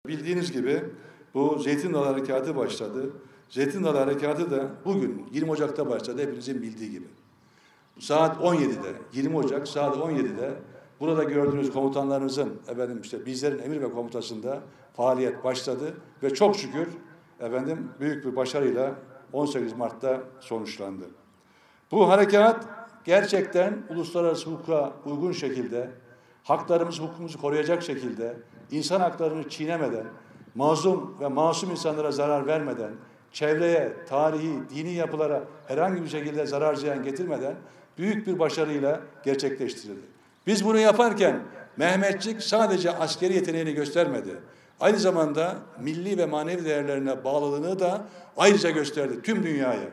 Bildiğiniz gibi bu Zeytin Dalı Harekatı başladı. Zeytin Dalı Harekatı da bugün 20 Ocak'ta başladı, hepinizin bildiği gibi. Saat 17'de, 20 Ocak saat 17'de burada gördüğünüz komutanlarımızın, bizlerin emir ve komutasında faaliyet başladı ve çok şükür büyük bir başarıyla 18 Mart'ta sonuçlandı. Bu harekat gerçekten uluslararası hukuka uygun şekilde, haklarımızı, hukukumuzu koruyacak şekilde, insan haklarını çiğnemeden, mazlum ve masum insanlara zarar vermeden, çevreye, tarihi, dini yapılara herhangi bir şekilde zarar ziyan getirmeden büyük bir başarıyla gerçekleştirildi. Biz bunu yaparken Mehmetçik sadece askeri yeteneğini göstermedi. Aynı zamanda milli ve manevi değerlerine bağlılığını da ayrıca gösterdi tüm dünyaya.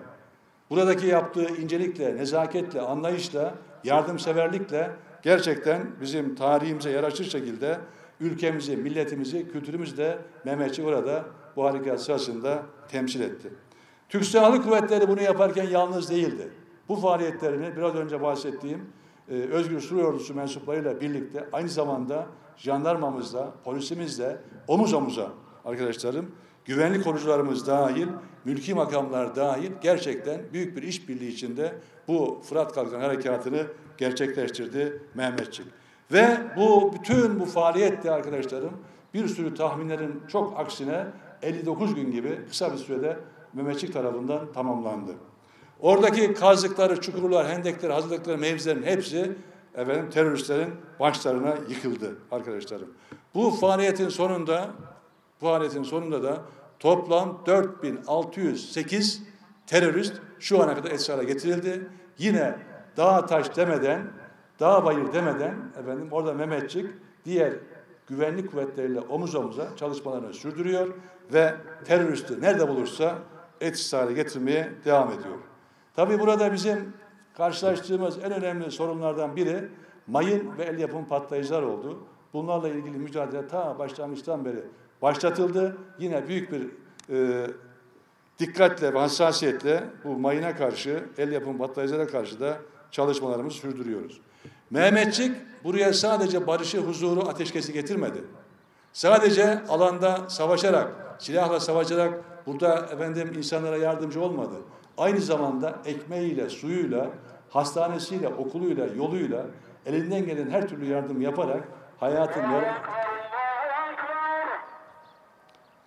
Buradaki yaptığı incelikle, nezaketle, anlayışla, yardımseverlikle gerçekten bizim tarihimize yaraşır şekilde ülkemizi, milletimizi, kültürümüzü de Mehmetçik orada bu harekat sırasında temsil etti. Türk Silahlı Kuvvetleri bunu yaparken yalnız değildi. Bu faaliyetlerini biraz önce bahsettiğim Özgür Suriye Ordusu mensuplarıyla birlikte aynı zamanda jandarmamızla, polisimizle omuz omuza arkadaşlarım, güvenlik korucularımız dahil, mülki makamlar dahil gerçekten büyük bir işbirliği içinde bu Fırat Kalkan Harekatı'nı gerçekleştirdi Mehmetçik. Ve bütün bu faaliyette arkadaşlarım bir sürü tahminlerin çok aksine 59 gün gibi kısa bir sürede Mehmetçik tarafından tamamlandı. Oradaki kazdıkları çukurlar, hendekleri, hazırladıkları mevzilerin hepsi teröristlerin başlarına yıkıldı arkadaşlarım. Bu faaliyetin sonunda da toplam 4608 terörist şu ana kadar etkisiz hale getirildi. Yine dağ taş demeden, dağ bayır demeden orada Mehmetçik diğer güvenlik kuvvetleriyle omuz omuza çalışmalarını sürdürüyor ve teröristi nerede bulursa etkisiz hale getirmeye devam ediyor. Tabii burada bizim karşılaştığımız en önemli sorunlardan biri mayın ve el yapımı patlayıcılar oldu. Bunlarla ilgili mücadele ta başlangıçtan beri başlatıldı. Yine büyük bir dikkatle ve hassasiyetle bu mayına karşı, el yapımı patlayıcılara karşı da çalışmalarımızı sürdürüyoruz. Mehmetçik buraya sadece barışı, huzuru, ateşkesi getirmedi. Sadece alanda savaşarak, silahla savaşarak burada insanlara yardımcı olmadı. Aynı zamanda ekmeğiyle, suyuyla, hastanesiyle, okuluyla, yoluyla elinden gelen her türlü yardım yaparak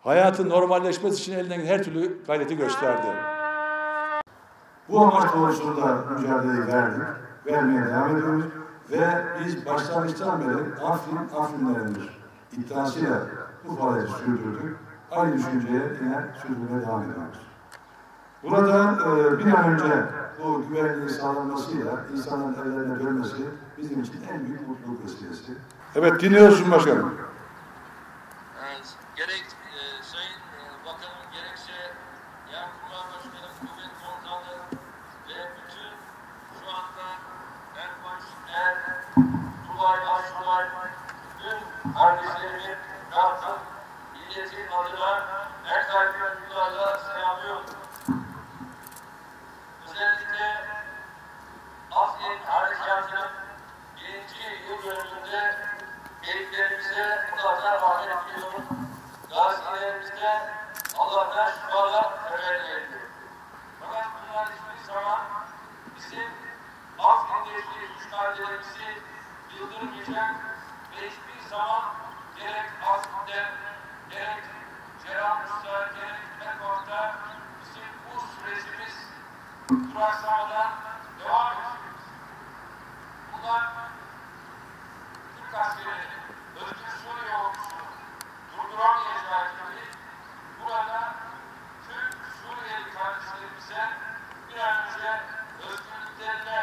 hayatın normalleşmesi için elinden gelen her türlü gayreti gösterdi. Bu amaç doğrultusunda mücadeleyi verdik, vermeye devam ediyoruz ve biz başlangıçtan beri Afrin'lerindir iddiasıyla bu faaliyeti sürdürdük. Aynı düşünceye yine sürdürmeye devam ediyoruz. Burada bir an önce bu güvenliğin sağlanmasıyla insanların evlerine dönmesi bizim için en büyük mutluluk vesilesi. Evet, dinliyorsun başkanım. Evet, gerek Sayın Bakanım, gerekse Yargıtay Başkanım, Kuvvet Komutanı ve bütün şu anda Erbaş, Tulay, Aşulay, tüm kardeşlerimin Rabbim milletin adına her saygıyla selamlıyorum. Özellikle Afrin Harekatı'nın 1. yıl dönümünde şehitlerimize mutlaka rahmet diliyorum. Gazilerimize Allah'tan şifalar temenni ediyorum. Fakat bunlar hiçbir zaman bizim Afrin'deki müşahedelerimizi yıldırmayacak ve hiçbir zaman gerek Afrin'de, gerek Cerrahpaşa'da, gerek Mekvan'da bizim bu sürecimiz duraksamadan devam ediyoruz. Bunlar Türk askeri, Özgür Suriye Ordusu durduramayacağı gibi burada Türk Suriyeli kardeşlerimize bir an önce özgürlüklerine